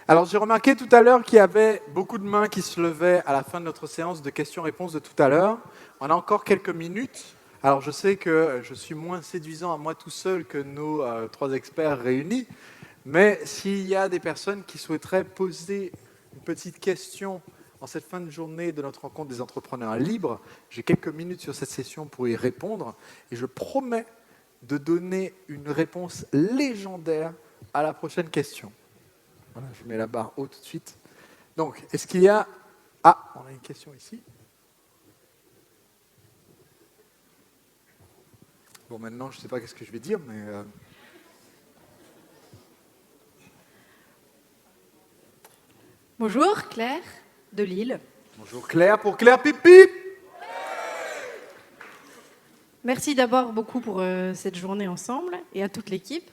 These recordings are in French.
Alors, j'ai remarqué tout à l'heure qu'il y avait beaucoup de mains qui se levaient à la fin de notre séance de questions-réponses de tout à l'heure. On a encore quelques minutes. Alors, je sais que je suis moins séduisant à moi tout seul que nos trois experts réunis, mais s'il y a des personnes qui souhaiteraient poser une petite question en cette fin de journée de notre rencontre des entrepreneurs libres, j'ai quelques minutes sur cette session pour y répondre, et je promets de donner une réponse légendaire à la prochaine question. Voilà, je mets la barre haut tout de suite. Donc, est-ce qu'il y a... Ah, on a une question ici. Bon, maintenant, je ne sais pas qu'est-ce que je vais dire, mais... Bonjour, Claire, de Lille. Bonjour Claire, pour Claire Pipi. Merci d'abord beaucoup pour cette journée ensemble et à toute l'équipe.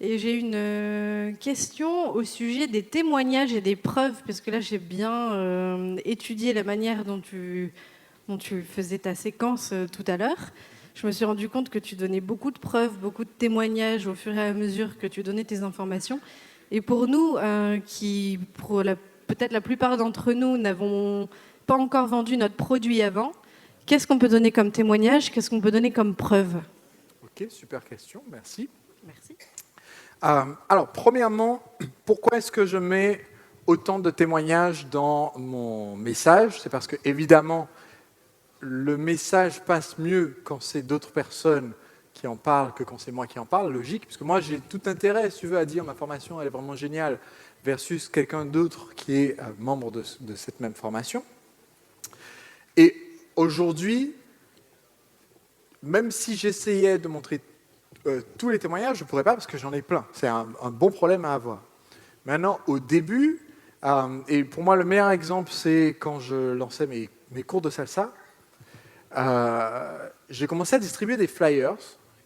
Et j'ai une question au sujet des témoignages et des preuves, parce que là, j'ai bien étudié la manière dont tu faisais ta séquence tout à l'heure. Je me suis rendu compte que tu donnais beaucoup de preuves, beaucoup de témoignages au fur et à mesure que tu donnais tes informations. Et pour nous, qui, peut-être la plupart d'entre nous, n'avons pas encore vendu notre produit avant, qu'est-ce qu'on peut donner comme témoignage? Qu'est-ce qu'on peut donner comme preuve? Ok, super question, merci. Merci. Alors, premièrement, pourquoi est-ce que je mets autant de témoignages dans mon message? C'est parce que, évidemment, le message passe mieux quand c'est d'autres personnes qui en parlent que quand c'est moi qui en parle, logique, parce que moi, j'ai tout intérêt, si tu veux, à dire ma formation, elle est vraiment géniale, versus quelqu'un d'autre qui est membre de cette même formation. Et aujourd'hui, même si j'essayais de montrer tous les témoignages, je ne pourrais pas parce que j'en ai plein. C'est un bon problème à avoir. Maintenant, au début, et pour moi, le meilleur exemple, c'est quand je lançais mes cours de salsa, j'ai commencé à distribuer des flyers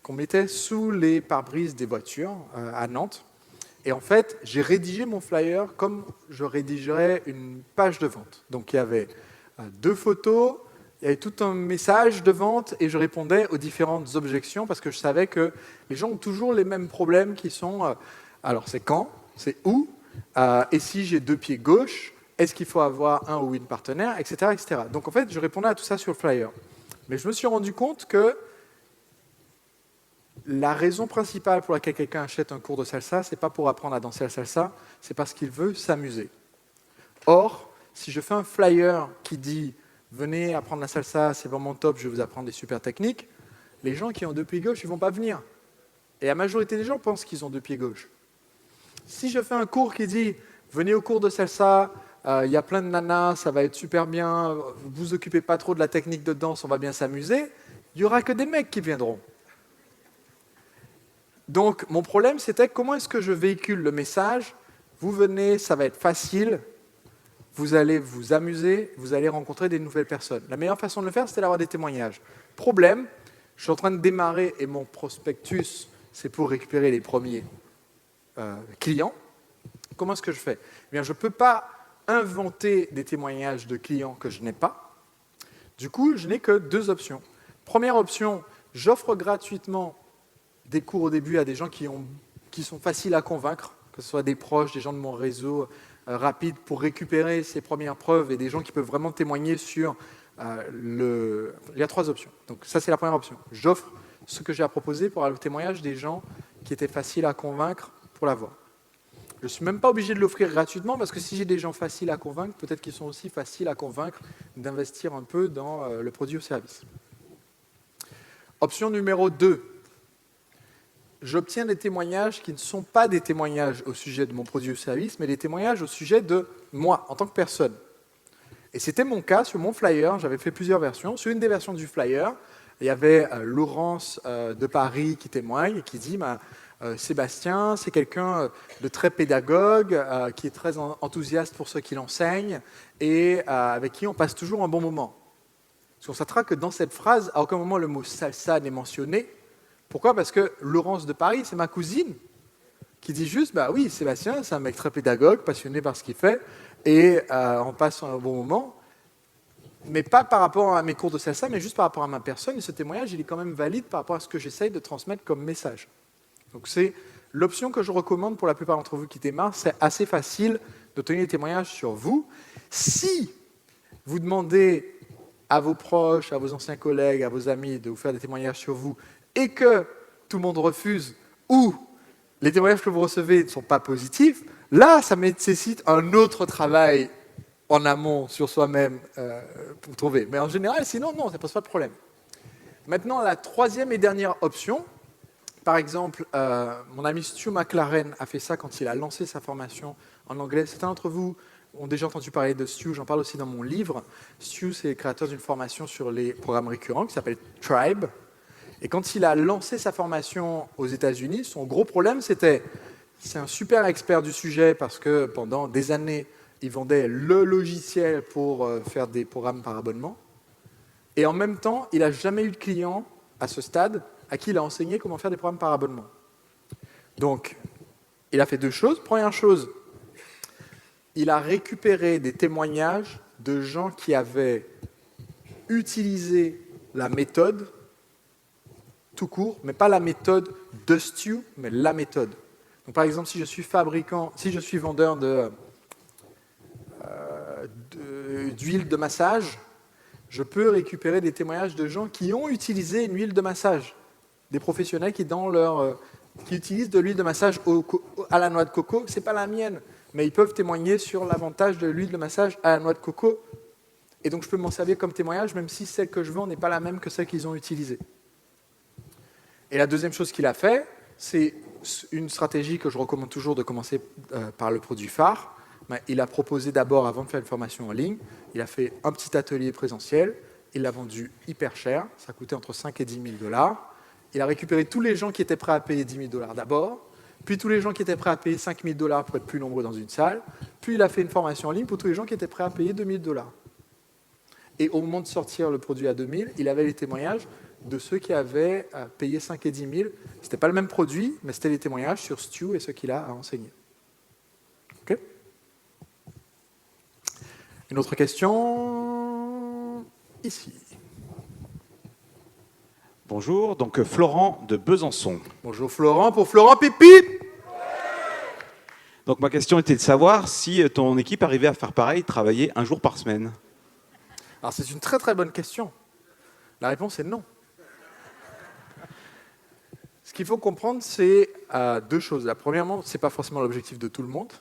qu'on mettait sous les pare-brises des voitures à Nantes. Et en fait, j'ai rédigé mon flyer comme je rédigerais une page de vente. Donc, il y avait 2 photos, il y avait tout un message de vente et je répondais aux différentes objections parce que je savais que les gens ont toujours les mêmes problèmes qui sont alors c'est quand, c'est où, et si j'ai 2 pieds gauche, est-ce qu'il faut avoir un ou une partenaire, etc., etc. Donc en fait, je répondais à tout ça sur le flyer. Mais je me suis rendu compte que la raison principale pour laquelle quelqu'un achète un cours de salsa, c'est pas pour apprendre à danser la salsa, c'est parce qu'il veut s'amuser. Or, si je fais un flyer qui dit « Venez apprendre la salsa, c'est vraiment top, je vais vous apprendre des super techniques », les gens qui ont 2 pieds gauche, ils ne vont pas venir. Et la majorité des gens pensent qu'ils ont 2 pieds gauche. Si je fais un cours qui dit « Venez au cours de salsa, il y a plein de nanas, ça va être super bien, vous vous occupez pas trop de la technique de danse, on va bien s'amuser », il n'y aura que des mecs qui viendront. Donc, mon problème, c'était comment est-ce que je véhicule le message « Vous venez, ça va être facile », vous allez vous amuser, vous allez rencontrer des nouvelles personnes. La meilleure façon de le faire, c'était d'avoir des témoignages. Problème, je suis en train de démarrer et mon prospectus, c'est pour récupérer les premiers clients. Comment est-ce que je fais? Eh bien, je ne peux pas inventer des témoignages de clients que je n'ai pas. Du coup, je n'ai que 2 options. Première option, j'offre gratuitement des cours au début à des gens qui sont faciles à convaincre, que ce soit des proches, des gens de mon réseau, rapide pour récupérer ces premières preuves et des gens qui peuvent vraiment témoigner sur Il y a 3 options. Donc ça, c'est la première option. J'offre ce que j'ai à proposer pour avoir le témoignage des gens qui étaient faciles à convaincre pour l'avoir. Je ne suis même pas obligé de l'offrir gratuitement parce que si j'ai des gens faciles à convaincre, peut-être qu'ils sont aussi faciles à convaincre d'investir un peu dans le produit ou service. Option numéro 2. J'obtiens des témoignages qui ne sont pas des témoignages au sujet de mon produit ou service, mais des témoignages au sujet de moi, en tant que personne. Et c'était mon cas sur mon flyer, j'avais fait plusieurs versions. Sur une des versions du flyer, il y avait Laurence de Paris qui témoigne et qui dit Sébastien, c'est quelqu'un de très pédagogue, qui est très enthousiaste pour ceux qui l'enseignent et avec qui on passe toujours un bon moment. Parce qu'on s'attrape que dans cette phrase, à aucun moment le mot salsa n'est mentionné. Pourquoi? Parce que Laurence de Paris, c'est ma cousine, qui dit juste, bah oui, Sébastien, c'est un mec très pédagogue, passionné par ce qu'il fait, et on passe un bon moment, mais pas par rapport à mes cours de salsa, mais juste par rapport à ma personne, et ce témoignage, il est quand même valide par rapport à ce que j'essaye de transmettre comme message. Donc c'est L'option que je recommande pour la plupart d'entre vous qui démarrent, c'est assez facile d'obtenir des témoignages sur vous. Si vous demandez à vos proches, à vos anciens collègues, à vos amis de vous faire des témoignages sur vous et que tout le monde refuse ou les témoignages que vous recevez ne sont pas positifs, là, ça nécessite un autre travail en amont sur soi-même pour trouver. Mais en général, sinon, non, ça ne pose pas de problème. Maintenant, la troisième et dernière option, par exemple, mon ami Stu McLaren a fait ça quand il a lancé sa formation en anglais. Certains d'entre vous ont déjà entendu parler de Stu, j'en parle aussi dans mon livre. Stu, c'est le créateur d'une formation sur les programmes récurrents qui s'appelle Tribe. Et quand il a lancé sa formation aux États-Unis, son gros problème, c'est un super expert du sujet parce que pendant des années, il vendait le logiciel pour faire des programmes par abonnement. Et en même temps, il n'a jamais eu de client à ce stade à qui il a enseigné comment faire des programmes par abonnement. Donc, il a fait deux choses. Première chose, il a récupéré des témoignages de gens qui avaient utilisé la méthode tout court, mais pas la méthode de Stu, mais la méthode. Donc, par exemple, si je suis vendeur d'huile de massage, je peux récupérer des témoignages de gens qui ont utilisé une huile de massage, des professionnels qui utilisent de l'huile de massage à la noix de coco. C'est pas la mienne, mais ils peuvent témoigner sur l'avantage de l'huile de massage à la noix de coco. Et donc, je peux m'en servir comme témoignage, même si celle que je vends n'est pas la même que celle qu'ils ont utilisée. Et la deuxième chose qu'il a fait, c'est une stratégie que je recommande toujours de commencer par le produit phare. Il a proposé d'abord, avant de faire une formation en ligne, il a fait un petit atelier présentiel, il l'a vendu hyper cher, ça coûtait entre 5 et 10 000 $. Il a récupéré tous les gens qui étaient prêts à payer 10 000 $ d'abord, puis tous les gens qui étaient prêts à payer 5 000 $ pour être plus nombreux dans une salle, puis il a fait une formation en ligne pour tous les gens qui étaient prêts à payer 2 000 $. Et au moment de sortir le produit à 2 000, il avait les témoignages de ceux qui avaient payé 5 et 10 000. Ce n'était pas le même produit, mais c'était les témoignages sur Stu et ce qu'il a à enseigner. OK ? Une autre question ici. Bonjour, donc Florent de Besançon. Bonjour Florent, pour Florent Pipi. Donc ma question était de savoir si ton équipe arrivait à faire pareil, travailler un jour par semaine. Alors c'est une très très bonne question. La réponse est non. Ce qu'il faut comprendre, c'est deux choses. Premièrement, ce n'est pas forcément l'objectif de tout le monde.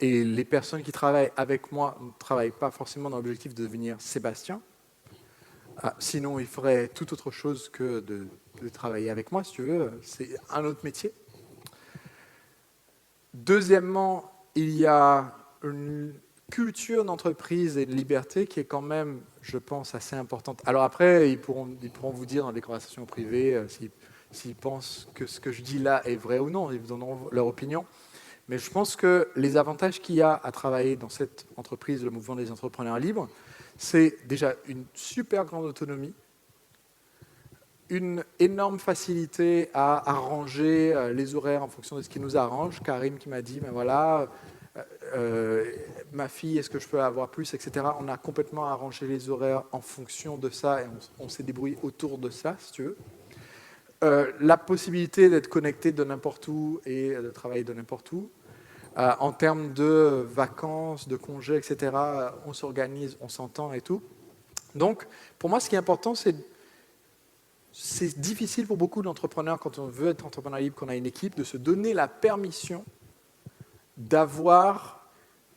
Et les personnes qui travaillent avec moi ne travaillent pas forcément dans l'objectif de devenir Sébastien. Sinon, ils feraient tout autre chose que de travailler avec moi, si tu veux. C'est un autre métier. Deuxièmement, il y a une culture d'entreprise et de liberté qui est quand même, je pense, assez importante. Alors après, ils pourront vous dire dans des conversations privées s'ils pensent que ce que je dis là est vrai ou non. Ils vous donneront leur opinion. Mais je pense que les avantages qu'il y a à travailler dans cette entreprise, le mouvement des entrepreneurs libres, c'est déjà une super grande autonomie, une énorme facilité à arranger les horaires en fonction de ce qui nous arrange. Karim qui m'a dit, ben voilà, ma fille, est-ce que je peux avoir plus, etc. On a complètement arrangé les horaires en fonction de ça et on s'est débrouillé autour de ça, si tu veux. La possibilité d'être connecté de n'importe où et de travailler de n'importe où. En termes de vacances, de congés, etc., on s'organise, on s'entend et tout. Donc, pour moi, ce qui est important, c'est difficile pour beaucoup d'entrepreneurs, quand on veut être entrepreneur libre, qu'on a une équipe, de se donner la permission d'avoir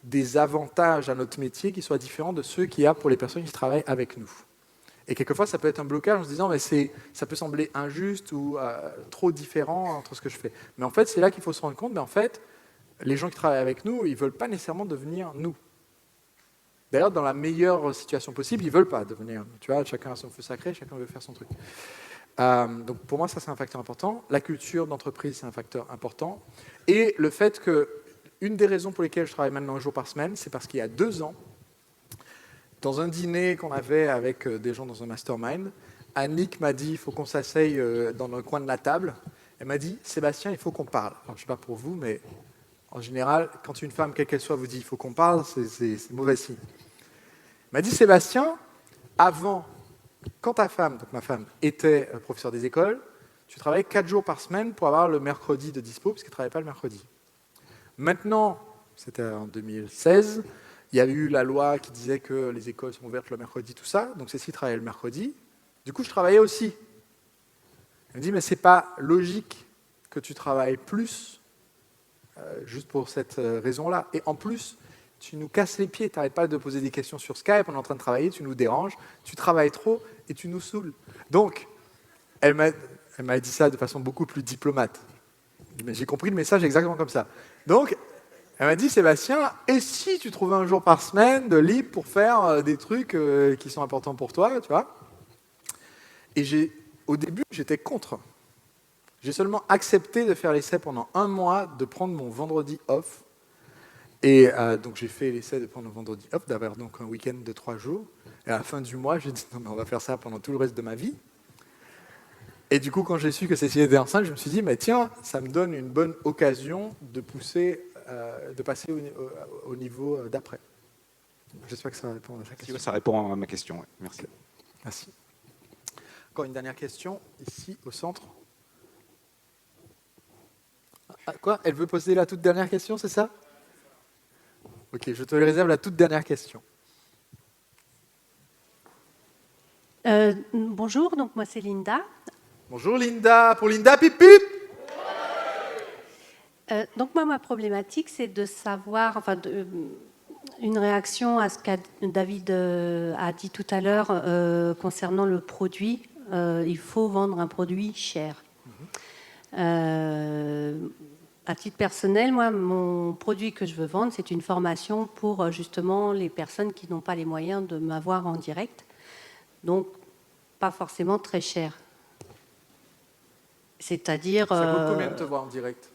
des avantages à notre métier qui soient différents de ceux qu'il y a pour les personnes qui travaillent avec nous. Et quelquefois, ça peut être un blocage en se disant mais ça peut sembler injuste ou trop différent entre ce que je fais. Mais en fait, c'est là qu'il faut se rendre compte, mais en fait, les gens qui travaillent avec nous, ils ne veulent pas nécessairement devenir nous. D'ailleurs, dans la meilleure situation possible, ils ne veulent pas devenir nous. Tu vois, chacun a son feu sacré, chacun veut faire son truc. Donc pour moi, ça, c'est un facteur important. La culture d'entreprise, c'est un facteur important. Et le fait que, une des raisons pour lesquelles je travaille maintenant un jour par semaine, c'est parce qu'il y a 2 ans, dans un dîner qu'on avait avec des gens dans un mastermind, Annick m'a dit, il faut qu'on s'asseye dans le coin de la table. Elle m'a dit, Sébastien, il faut qu'on parle. Alors, je ne sais pas pour vous, mais en général, quand une femme, quelle qu'elle soit, vous dit, il faut qu'on parle, c'est mauvais signe. Elle m'a dit, Sébastien, avant, quand ta femme, donc ma femme, était professeure des écoles, tu travaillais 4 jours par semaine pour avoir le mercredi de dispo, parce qu'ils ne travaillaient pas le mercredi. Maintenant, c'était en 2016, il y a eu la loi qui disait que les écoles sont ouvertes le mercredi, tout ça, donc Cécile travaillait le mercredi. Du coup, je travaillais aussi. Elle me dit, mais c'est pas logique que tu travailles plus, juste pour cette raison-là. Et en plus, tu nous casses les pieds, tu n'arrêtes pas de poser des questions sur Skype, on est en train de travailler, tu nous déranges, tu travailles trop et tu nous saoules. Donc, elle m'a dit ça de façon beaucoup plus diplomate. Mais j'ai compris le message exactement comme ça. Donc, elle m'a dit, Sébastien, et si tu trouvais un jour par semaine de libre pour faire des trucs qui sont importants pour toi, tu vois? Et au début, j'étais contre. J'ai seulement accepté de faire l'essai pendant 1 mois, de prendre mon vendredi off. Et donc j'ai fait l'essai de prendre le vendredi off, d'avoir donc un week-end de 3 jours. Et à la fin du mois, j'ai dit, non mais on va faire ça pendant tout le reste de ma vie. Et du coup, quand j'ai su que Cécile était enceinte, je me suis dit, mais tiens, ça me donne une bonne occasion de passer au niveau d'après. J'espère que ça répond à ta question. Ça répond à ma question, ouais. Merci. Merci. Encore une dernière question, ici, au centre. Ah, quoi? Elle veut poser la toute dernière question, c'est ça? Ok, je te réserve la toute dernière question. Bonjour, donc moi c'est Linda. Bonjour Linda, pour Linda, pip pip. Donc moi ma problématique c'est de savoir, une réaction à ce que David a dit tout à l'heure concernant le produit. Il faut vendre un produit cher. À titre personnel, moi, mon produit que je veux vendre, c'est une formation pour justement les personnes qui n'ont pas les moyens de m'avoir en direct. Donc, pas forcément très cher. C'est-à-dire... Ça coûte combien de te voir en direct?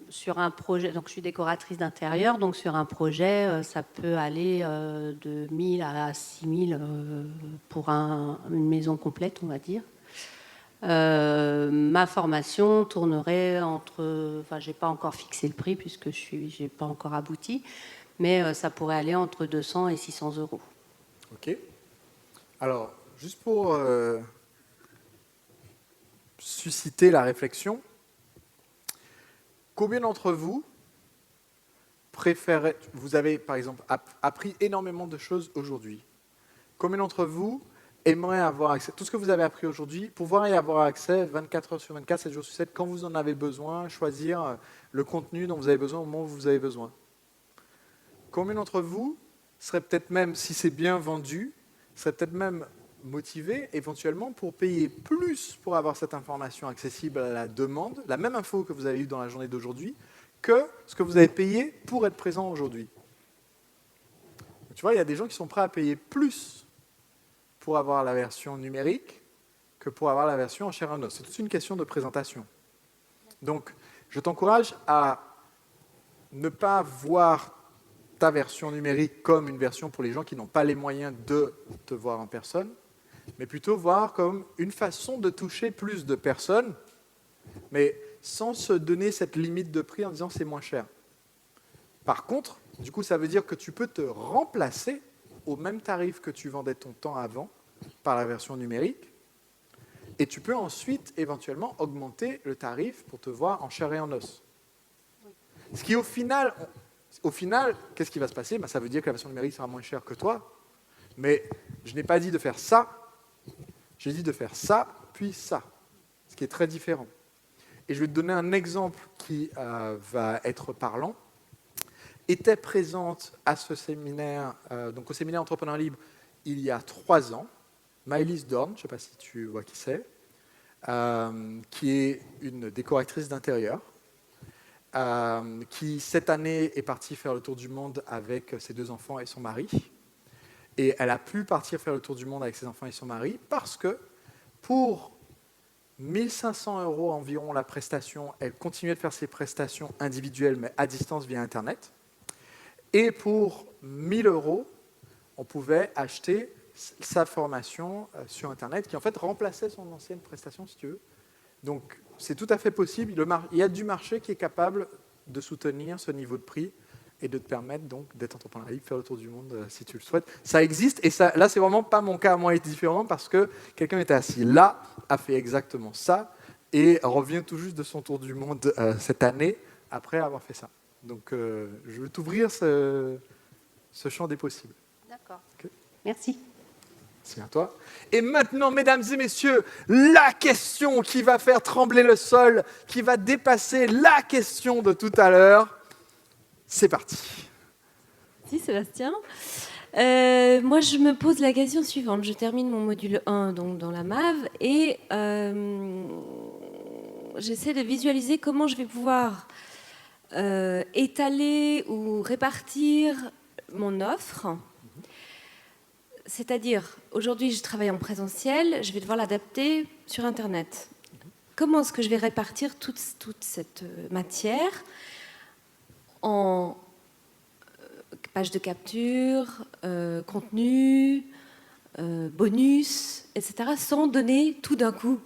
Sur un projet, donc je suis décoratrice d'intérieur, donc sur un projet, ça peut aller de 1 000 à 6 000 pour une maison complète, on va dire. Ma formation tournerait entre... Enfin, je n'ai pas encore fixé le prix puisque je n'ai pas encore abouti, mais ça pourrait aller entre 200 et 600 euros. Ok. Alors, juste pour susciter la réflexion, combien d'entre vous préférez... Vous avez, par exemple, appris énormément de choses aujourd'hui. Combien d'entre vous aimeraient avoir accès, tout ce que vous avez appris aujourd'hui, pouvoir y avoir accès 24 heures sur 24, 7 jours sur 7, quand vous en avez besoin, choisir le contenu dont vous avez besoin au moment où vous avez besoin. Combien d'entre vous seraient peut-être même, si c'est bien vendu, seraient peut-être même motivés éventuellement pour payer plus pour avoir cette information accessible à la demande, la même info que vous avez eue dans la journée d'aujourd'hui, que ce que vous avez payé pour être présent aujourd'hui. Tu vois, il y a des gens qui sont prêts à payer plus pour avoir la version numérique que pour avoir la version en chair et en os. C'est toute une question de présentation. Donc, je t'encourage à ne pas voir ta version numérique comme une version pour les gens qui n'ont pas les moyens de te voir en personne, mais plutôt voir comme une façon de toucher plus de personnes, mais sans se donner cette limite de prix en disant c'est moins cher. Par contre, du coup, ça veut dire que tu peux te remplacer au même tarif que tu vendais ton temps avant par la version numérique, et tu peux ensuite éventuellement augmenter le tarif pour te voir en chair et en os. Ce qui au final, qu'est-ce qui va se passer? Ça veut dire que la version numérique sera moins chère que toi, mais je n'ai pas dit de faire ça, j'ai dit de faire ça, puis ça, ce qui est très différent. Et je vais te donner un exemple qui va être parlant. Était présente à ce séminaire, donc au séminaire Entrepreneur Libre, il y a 3 ans, Maëlys Dorn, je ne sais pas si tu vois qui c'est, qui est une décoratrice d'intérieur, qui cette année est partie faire le tour du monde avec ses 2 enfants et son mari. Et elle a pu partir faire le tour du monde avec ses enfants et son mari parce que pour 1 500 € environ la prestation, elle continuait de faire ses prestations individuelles mais à distance via Internet. Et pour 1 000 €, on pouvait acheter sa formation sur Internet, qui en fait remplaçait son ancienne prestation, si tu veux. Donc, c'est tout à fait possible. Il y a du marché qui est capable de soutenir ce niveau de prix et de te permettre donc d'être entrepreneur libre, faire le tour du monde si tu le souhaites. Ça existe, et ça, là, c'est vraiment pas mon cas à moi, est différent, parce que quelqu'un était assis là, a fait exactement ça, et revient tout juste de son tour du monde cette année, après avoir fait ça. Donc, je veux t'ouvrir ce champ des possibles. D'accord. Ok. Merci. C'est à toi. Et maintenant, mesdames et messieurs, la question qui va faire trembler le sol, qui va dépasser la question de tout à l'heure. C'est parti. Merci Sébastien. Moi, je me pose la question suivante. Je termine mon module 1 donc, dans la MAV et j'essaie de visualiser comment je vais pouvoir étaler ou répartir mon offre. C'est-à-dire, aujourd'hui, je travaille en présentiel, je vais devoir l'adapter sur Internet. Comment est-ce que je vais répartir toute cette matière en page de capture, contenu, bonus, etc., sans donner tout d'un coup?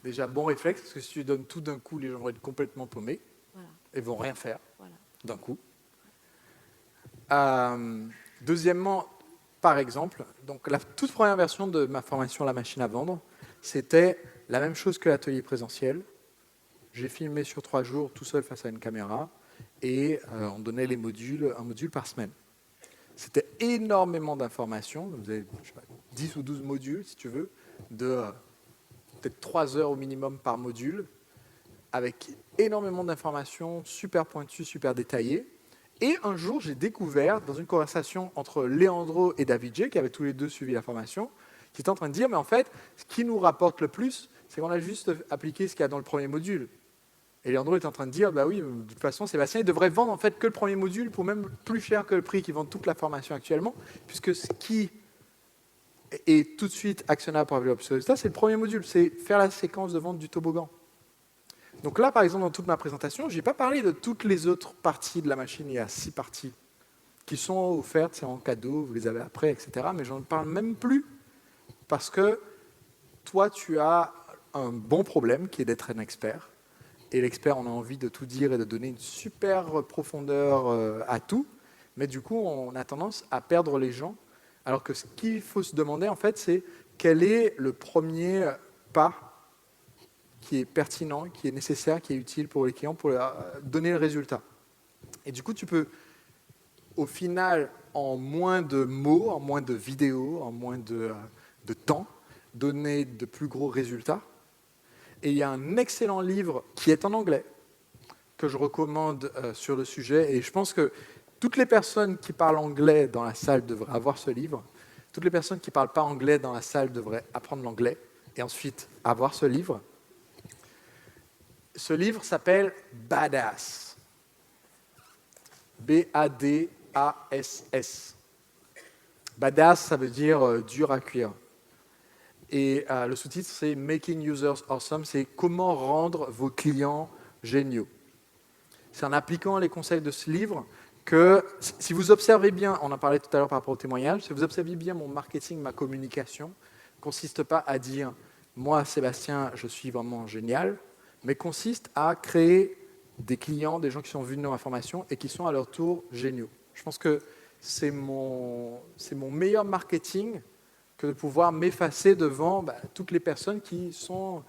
Déjà, bon réflexe, parce que si tu donnes tout d'un coup, les gens vont être complètement paumés. Voilà. Et vont rien faire Voilà. d'un coup. Deuxièmement, par exemple, donc la toute première version de ma formation La machine à vendre, c'était la même chose que l'atelier présentiel. J'ai filmé sur 3 jours tout seul face à une caméra et on donnait les modules, un module par semaine. C'était énormément d'informations. Vous avez 10 ou 12 modules, si tu veux, de peut-être 3 heures au minimum par module, avec énormément d'informations super pointues, super détaillées. Et un jour, j'ai découvert, dans une conversation entre Leandro et David J, qui avaient tous les deux suivi la formation, qui étaient en train de dire, mais en fait, ce qui nous rapporte le plus, c'est qu'on a juste appliqué ce qu'il y a dans le premier module. Et Leandro est en train de dire, bah oui, de toute façon, Sébastien, il devrait vendre en fait que le premier module pour même plus cher que le prix qu'ils vendent toute la formation actuellement, puisque ce qui est tout de suite actionnable pour avoir le résultat, c'est le premier module, c'est faire la séquence de vente du toboggan. Donc là, par exemple, dans toute ma présentation, je n'ai pas parlé de toutes les autres parties de la machine. Il y a 6 parties qui sont offertes, c'est en cadeau, vous les avez après, etc. Mais j'en parle même plus parce que toi, tu as un bon problème qui est d'être un expert. Et l'expert, on a envie de tout dire et de donner une super profondeur à tout. Mais du coup, on a tendance à perdre les gens. Alors que ce qu'il faut se demander, en fait, c'est quel est le premier pas qui est pertinent, qui est nécessaire, qui est utile pour les clients pour leur donner le résultat. Et du coup, tu peux, au final, en moins de mots, en moins de vidéos, en moins de temps, donner de plus gros résultats. Et il y a un excellent livre qui est en anglais, que je recommande sur le sujet. Et je pense que toutes les personnes qui parlent anglais dans la salle devraient avoir ce livre. Toutes les personnes qui ne parlent pas anglais dans la salle devraient apprendre l'anglais et ensuite avoir ce livre. Ce livre s'appelle Badass. B-A-D-A-S-S. Badass, ça veut dire dur à cuire. Et le sous-titre, c'est Making Users Awesome. C'est comment rendre vos clients géniaux. C'est en appliquant les conseils de ce livre que, si vous observez bien, on en parlait tout à l'heure par rapport au témoignage, si vous observez bien mon marketing, ma communication, ne consiste pas à dire « moi, Sébastien, je suis vraiment génial », mais consiste à créer des clients, des gens qui sont venus dans ma formation et qui sont à leur tour géniaux. Je pense que c'est mon meilleur marketing que de pouvoir m'effacer devant toutes les personnes qui sont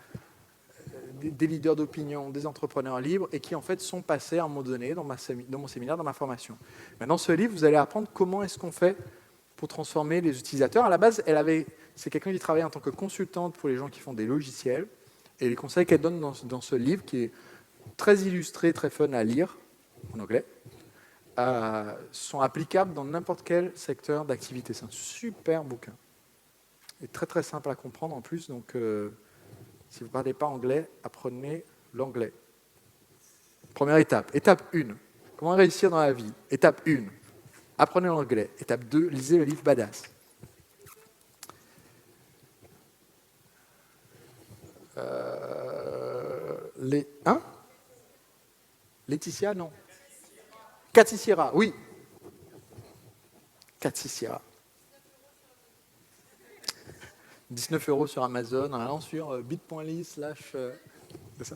des leaders d'opinion, des entrepreneurs libres et qui en fait sont passés à un moment donné dans mon séminaire, dans ma formation. Maintenant, ce livre, vous allez apprendre comment est-ce qu'on fait pour transformer les utilisateurs. À la base, c'est quelqu'un qui travaille en tant que consultante pour les gens qui font des logiciels. Et les conseils qu'elle donne dans ce livre, qui est très illustré, très fun à lire, en anglais, sont applicables dans n'importe quel secteur d'activité. C'est un super bouquin. Et très très simple à comprendre en plus. Donc, si vous ne parlez pas anglais, apprenez l'anglais. Première étape. Étape 1. Comment réussir dans la vie? Étape 1. Apprenez l'anglais. Étape 2. Lisez le livre Badass. Laetitia, non. Cathy Sierra, oui. Cathy Sierra. 19 € sur Amazon, en allant sur bit.ly/. C'est ça.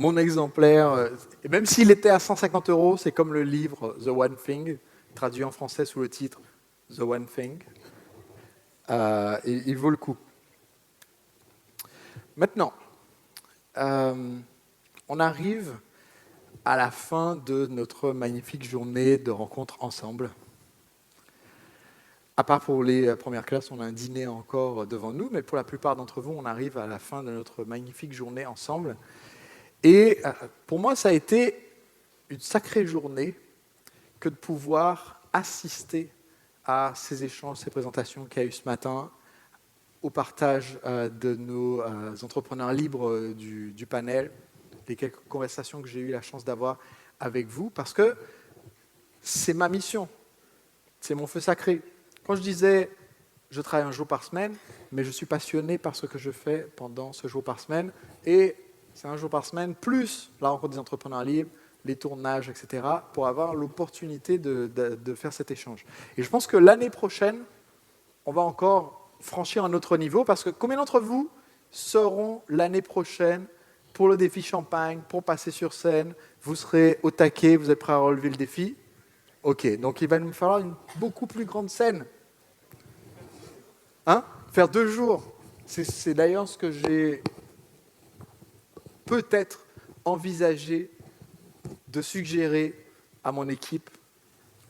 mon exemplaire, et même s'il était à 150 €, c'est comme le livre The One Thing, traduit en français sous le titre The One Thing. Et il vaut le coup. Maintenant, on arrive à la fin de notre magnifique journée de rencontres ensemble. À part pour les premières classes, on a un dîner encore devant nous, mais pour la plupart d'entre vous, on arrive à la fin de notre magnifique journée ensemble. Et pour moi, ça a été une sacrée journée que de pouvoir assister à ces échanges, ces présentations qu'il y a eu ce matin, au partage de nos entrepreneurs libres du panel, les quelques conversations que j'ai eu la chance d'avoir avec vous, parce que c'est ma mission, c'est mon feu sacré. Quand je disais, je travaille un jour par semaine, mais je suis passionné par ce que je fais pendant ce jour par semaine, et c'est un jour par semaine, plus la rencontre des entrepreneurs libres, les tournages, etc., pour avoir l'opportunité de faire cet échange. Et je pense que l'année prochaine, on va encore franchir un autre niveau, parce que combien d'entre vous seront l'année prochaine pour le défi Champagne, pour passer sur scène, vous serez au taquet, vous êtes prêts à relever le défi? Ok, donc il va nous falloir une beaucoup plus grande scène. Hein? Faire 2 jours. C'est d'ailleurs ce que j'ai peut-être envisagé de suggérer à mon équipe.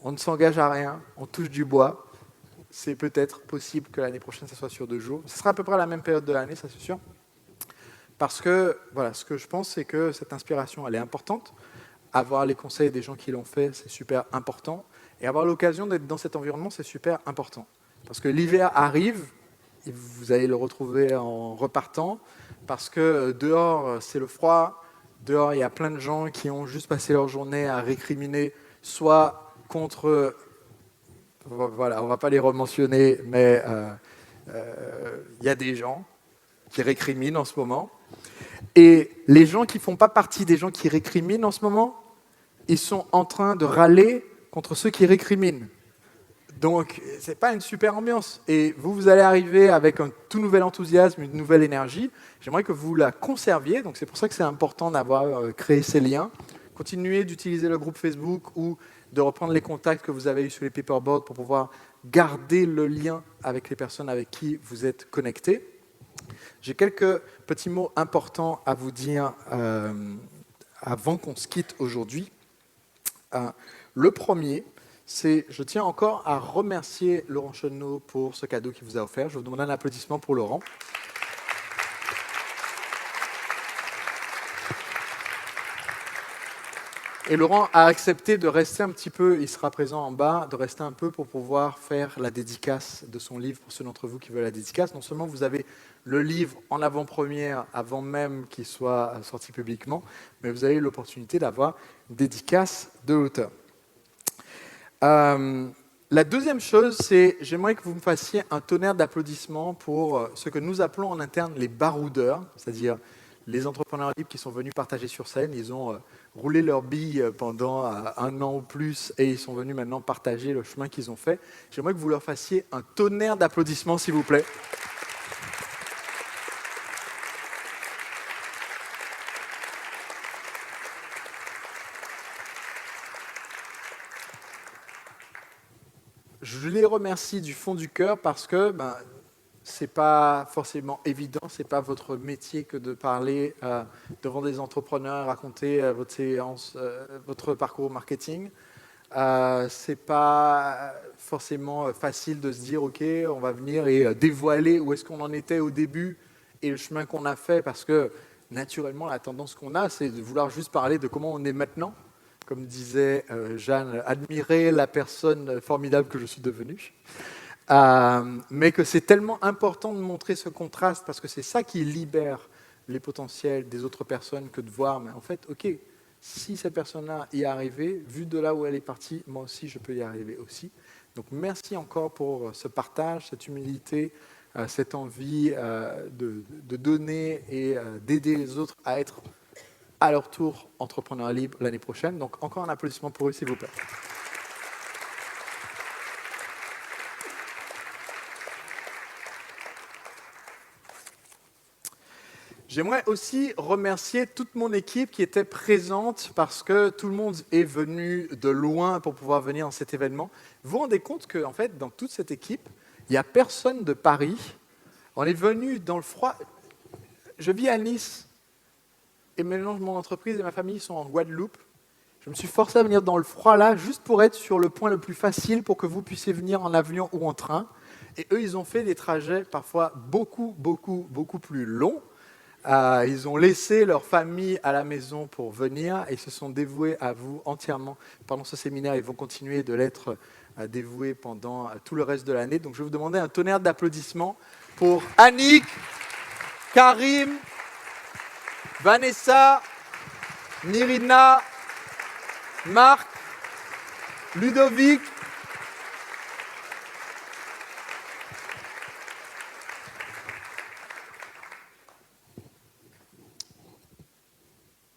On ne s'engage à rien, on touche du bois. C'est peut-être possible que l'année prochaine, ça soit sur 2 jours. Ce sera à peu près la même période de l'année, ça c'est sûr. Parce que, voilà, ce que je pense, c'est que cette inspiration, elle est importante. Avoir les conseils des gens qui l'ont fait, c'est super important. Et avoir l'occasion d'être dans cet environnement, c'est super important. Parce que l'hiver arrive, et vous allez le retrouver en repartant, parce que dehors, c'est le froid. Dehors, il y a plein de gens qui ont juste passé leur journée à récriminer, soit contre... Voilà, on ne va pas les rementionner, mais il y a des gens qui récriminent en ce moment. Et les gens qui ne font pas partie des gens qui récriminent en ce moment, ils sont en train de râler contre ceux qui récriminent. Donc, ce n'est pas une super ambiance. Et vous allez arriver avec un tout nouvel enthousiasme, une nouvelle énergie. J'aimerais que vous la conserviez. Donc, c'est pour ça que c'est important d'avoir créé ces liens. Continuez d'utiliser le groupe Facebook ou de reprendre les contacts que vous avez eus sur les paperboards pour pouvoir garder le lien avec les personnes avec qui vous êtes connectés. J'ai quelques petits mots importants à vous dire avant qu'on se quitte aujourd'hui. Le premier, c'est, je tiens encore à remercier Laurent Chenot pour ce cadeau qu'il vous a offert. Je vous demande un applaudissement pour Laurent. Et Laurent a accepté de rester un petit peu, il sera présent en bas, de rester un peu pour pouvoir faire la dédicace de son livre pour ceux d'entre vous qui veulent la dédicace. Non seulement vous avez le livre en avant-première avant même qu'il soit sorti publiquement, mais vous avez l'opportunité d'avoir une dédicace de l'auteur. La deuxième chose, c'est j'aimerais que vous me fassiez un tonnerre d'applaudissements pour ce que nous appelons en interne les baroudeurs, c'est-à-dire les entrepreneurs libres qui sont venus partager sur scène. Ils ont roulé leurs billes pendant 1 an ou plus et ils sont venus maintenant partager le chemin qu'ils ont fait. J'aimerais que vous leur fassiez un tonnerre d'applaudissements, s'il vous plaît. Je les remercie du fond du cœur parce que ce n'est pas forcément évident, ce n'est pas votre métier que de parler devant des entrepreneurs, raconter votre séance, votre parcours marketing. Ce n'est pas forcément facile de se dire, OK, on va venir et dévoiler où est-ce qu'on en était au début et le chemin qu'on a fait, parce que naturellement, la tendance qu'on a, c'est de vouloir juste parler de comment on est maintenant. Comme disait Jeanne, admirer la personne formidable que je suis devenue. Mais que c'est tellement important de montrer ce contraste, parce que c'est ça qui libère les potentiels des autres personnes que de voir, mais en fait, OK, si cette personne-là y est arrivée, vu de là où elle est partie, moi aussi, je peux y arriver aussi. Donc, merci encore pour ce partage, cette humilité, cette envie de donner et d'aider les autres à être à leur tour entrepreneurs libres l'année prochaine. Donc, encore un applaudissement pour eux, s'il vous plaît. J'aimerais aussi remercier toute mon équipe qui était présente parce que tout le monde est venu de loin pour pouvoir venir dans cet événement. Vous vous rendez compte qu'en fait, dans toute cette équipe, il n'y a personne de Paris. On est venu dans le froid. Je vis à Nice et maintenant mon entreprise et ma famille sont en Guadeloupe. Je me suis forcé à venir dans le froid là, juste pour être sur le point le plus facile pour que vous puissiez venir en avion ou en train. Et eux, ils ont fait des trajets parfois beaucoup plus longs. Ils ont laissé leur famille à la maison pour venir et se sont dévoués à vous entièrement pendant ce séminaire. Ils vont continuer de l'être dévoués pendant tout le reste de l'année. Donc je vais vous demander un tonnerre d'applaudissements pour Annick, Karim, Vanessa, Nirina, Marc, Ludovic,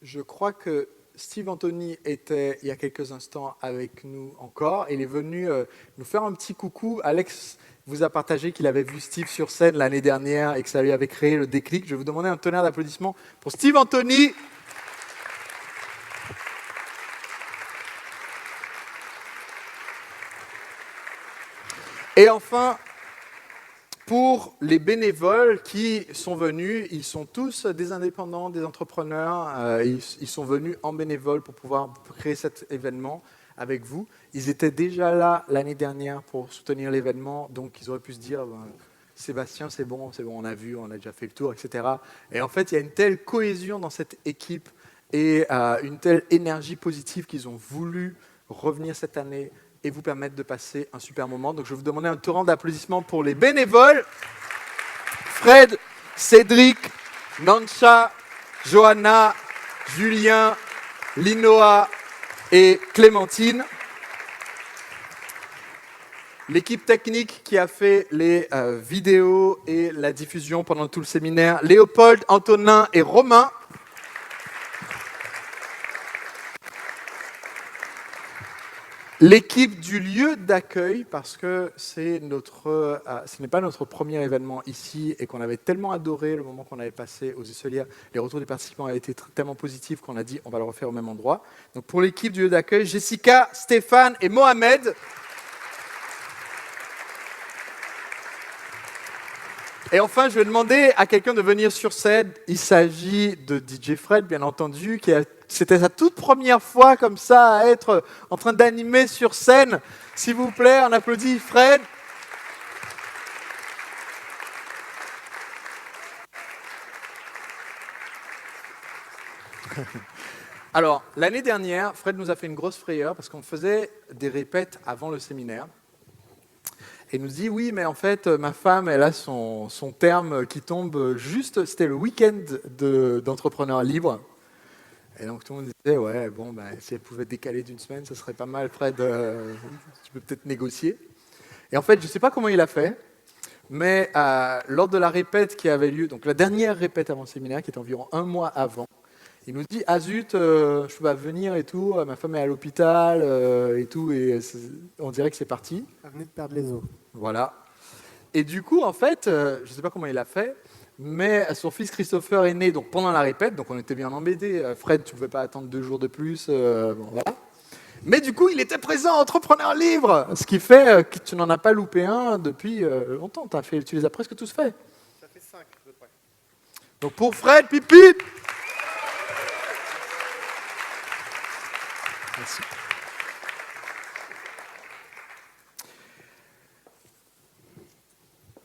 je crois que Steve Anthony était il y a quelques instants avec nous encore. Il est venu nous faire un petit coucou. Alex vous a partagé qu'il avait vu Steve sur scène l'année dernière et que ça lui avait créé le déclic. Je vais vous demander un tonnerre d'applaudissements pour Steve Anthony. Et enfin, pour les bénévoles qui sont venus, ils sont tous des indépendants, des entrepreneurs. Ils sont venus en bénévole pour pouvoir créer cet événement avec vous. Ils étaient déjà là l'année dernière pour soutenir l'événement, donc ils auraient pu se dire Sébastien, c'est bon, on a vu, on a déjà fait le tour, etc. Et en fait, il y a une telle cohésion dans cette équipe et une telle énergie positive qu'ils ont voulu revenir cette année et vous permettre de passer un super moment. Donc je vais vous demander un torrent d'applaudissements pour les bénévoles. Fred, Cédric, Nancha, Johanna, Julien, Linoa et Clémentine. L'équipe technique qui a fait les vidéos et la diffusion pendant tout le séminaire, Léopold, Antonin et Romain. L'équipe du lieu d'accueil, parce que ce n'est pas notre premier événement ici et qu'on avait tellement adoré le moment qu'on avait passé aux Esselières. Les retours des participants avaient été tellement positifs qu'on a dit on va le refaire au même endroit. Donc pour l'équipe du lieu d'accueil, Jessica, Stéphane et Mohamed. Et enfin, je vais demander à quelqu'un de venir sur scène. Il s'agit de DJ Fred, bien entendu, c'était sa toute première fois comme ça à être en train d'animer sur scène. S'il vous plaît, on applaudit Fred. Alors, l'année dernière, Fred nous a fait une grosse frayeur parce qu'on faisait des répètes avant le séminaire. Et il nous dit, oui, mais en fait, ma femme, elle a son terme qui tombe juste, c'était le week-end d'entrepreneur libre. Et donc tout le monde disait, ouais, bon, bah, si elle pouvait décaler d'une semaine, ce serait pas mal, Fred, tu peux peut-être négocier. Et en fait, je ne sais pas comment il a fait, mais lors de la répète qui avait lieu, donc la dernière répète avant le séminaire, qui était environ un mois avant, il nous dit, ah zut, je peux pas venir et tout, ma femme est à l'hôpital et tout, et on dirait que c'est parti. Elle venait de perdre les os. Voilà. Et du coup, en fait, je ne sais pas comment il a fait, mais son fils Christopher est né donc, pendant la répète, donc on était bien embêtés. Fred, tu ne pouvais pas attendre 2 jours de plus, bon, voilà. Mais du coup, il était présent, entrepreneur libre, ce qui fait que tu n'en as pas loupé un depuis longtemps. Tu les as presque tous faits. Ça fait 5 à peu près. Donc pour Fred, pipi. Merci.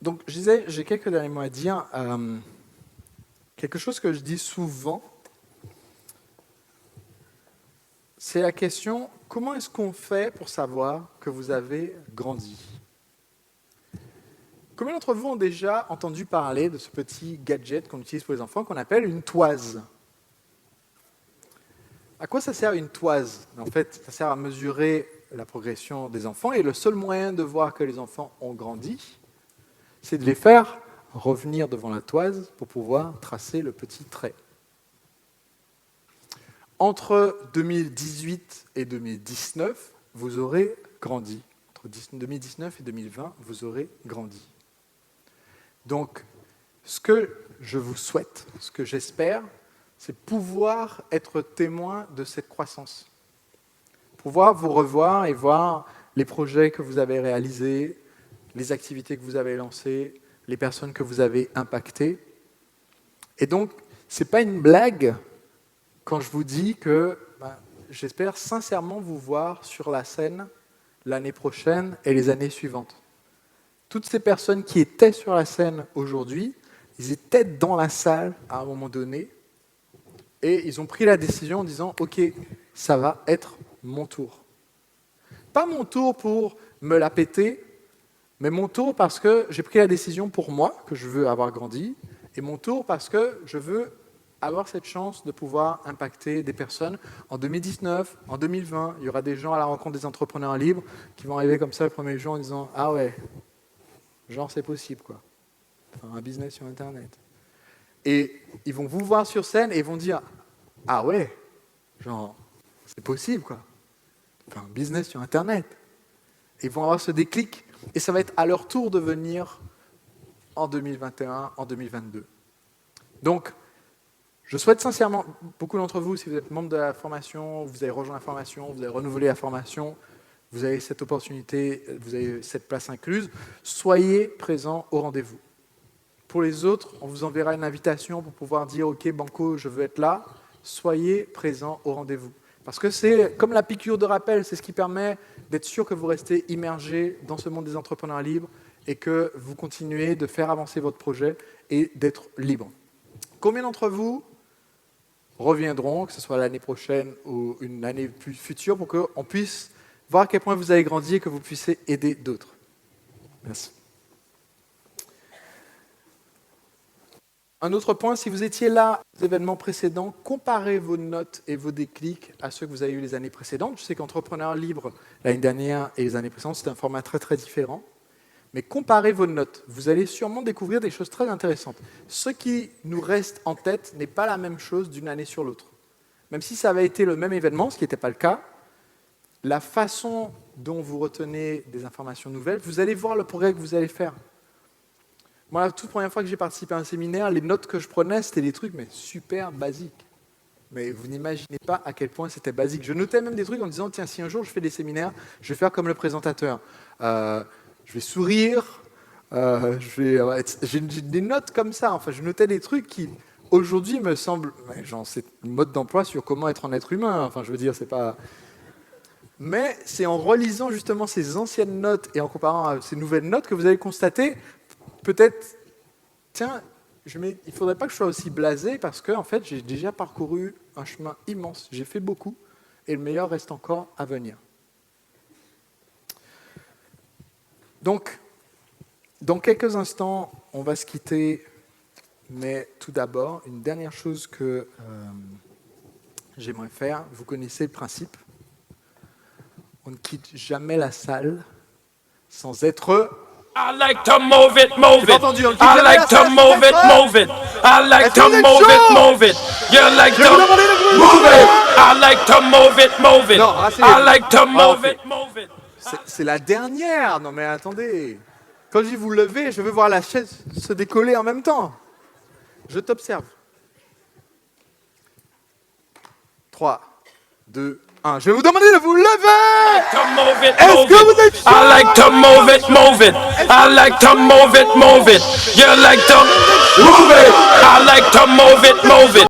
Donc, je disais, j'ai quelques derniers mots à dire. Quelque chose que je dis souvent, c'est la question, comment est-ce qu'on fait pour savoir que vous avez grandi ? Combien d'entre vous ont déjà entendu parler de ce petit gadget qu'on utilise pour les enfants qu'on appelle une toise ? À quoi ça sert une toise ? En fait, ça sert à mesurer la progression des enfants et le seul moyen de voir que les enfants ont grandi, c'est de les faire revenir devant la toise pour pouvoir tracer le petit trait. Entre 2018 et 2019, vous aurez grandi. Entre 2019 et 2020, vous aurez grandi. Donc, ce que je vous souhaite, ce que j'espère, c'est pouvoir être témoin de cette croissance. Pouvoir vous revoir et voir les projets que vous avez réalisés, les activités que vous avez lancées, les personnes que vous avez impactées. Et donc, ce n'est pas une blague quand je vous dis que j'espère sincèrement vous voir sur la scène l'année prochaine et les années suivantes. Toutes ces personnes qui étaient sur la scène aujourd'hui, ils étaient dans la salle à un moment donné et ils ont pris la décision en disant « Ok, ça va être mon tour ». Pas mon tour pour me la péter, mais mon tour parce que j'ai pris la décision pour moi, que je veux avoir grandi, et mon tour parce que je veux avoir cette chance de pouvoir impacter des personnes. En 2019, en 2020, il y aura des gens à la rencontre des entrepreneurs libres qui vont arriver comme ça le premier jour en disant « Ah ouais, genre c'est possible quoi, enfin, un business sur Internet ». Et ils vont vous voir sur scène et ils vont dire « Ah ouais, genre c'est possible quoi, enfin, un business sur Internet ». Ils vont avoir ce déclic et ça va être à leur tour de venir en 2021, en 2022. Donc, je souhaite sincèrement, beaucoup d'entre vous, si vous êtes membre de la formation, vous avez rejoint la formation, vous avez renouvelé la formation, vous avez cette opportunité, vous avez cette place incluse, soyez présents au rendez-vous. Pour les autres, on vous enverra une invitation pour pouvoir dire « Ok, Banco, je veux être là ». Soyez présents au rendez-vous. Parce que c'est comme la piqûre de rappel, c'est ce qui permet d'être sûr que vous restez immergé dans ce monde des entrepreneurs libres et que vous continuez de faire avancer votre projet et d'être libre. Combien d'entre vous reviendront, que ce soit l'année prochaine ou une année plus future, pour qu'on puisse voir à quel point vous avez grandi et que vous puissiez aider d'autres. Merci. Un autre point, si vous étiez là aux événements précédents, comparez vos notes et vos déclics à ceux que vous avez eus les années précédentes. Je sais qu'Entrepreneur Libre, l'année dernière et les années précédentes, c'était un format très très différent. Mais comparez vos notes. Vous allez sûrement découvrir des choses très intéressantes. Ce qui nous reste en tête n'est pas la même chose d'une année sur l'autre. Même si ça avait été le même événement, ce qui n'était pas le cas, la façon dont vous retenez des informations nouvelles, vous allez voir le progrès que vous allez faire. Moi, la toute première fois que j'ai participé à un séminaire, les notes que je prenais, c'était des trucs mais super basiques. Mais vous n'imaginez pas à quel point c'était basique. Je notais même des trucs en disant, tiens, si un jour je fais des séminaires, je vais faire comme le présentateur. Je vais sourire, j'ai des notes comme ça. Enfin, je notais des trucs qui, aujourd'hui, me semblent... Genre, c'est une mode d'emploi sur comment être un être humain. Enfin, je veux dire, c'est pas... Mais c'est en relisant justement ces anciennes notes et en comparant à ces nouvelles notes que vous allez constater, peut-être, tiens, il ne faudrait pas que je sois aussi blasé parce que, en fait, j'ai déjà parcouru un chemin immense. J'ai fait beaucoup et le meilleur reste encore à venir. Donc, dans quelques instants, on va se quitter, mais tout d'abord, une dernière chose que j'aimerais faire, vous connaissez le principe, on ne quitte jamais la salle sans être... I like to move it, move J'ai it. pas entendu, on quitte I jamais like la to salle, move c'est it, ça? move it. I like Est-ce to que vous êtes move it, chaud? move it. You like Je vais vous to demander de vous move lever. it. I like to move it, move it. Non, assez. I like to Ah, move ok. it, move it. C'est la dernière. Non mais attendez. Quand je dis vous levez, je veux voir la chaise se décoller en même temps. Je t'observe. 3, 2, 1. Je vais vous demander de vous lever. To move it, Est-ce move que vous it. êtes chaud? I like to move it, move it. I like to move it, move it. You like to move it. I like to move it, move it.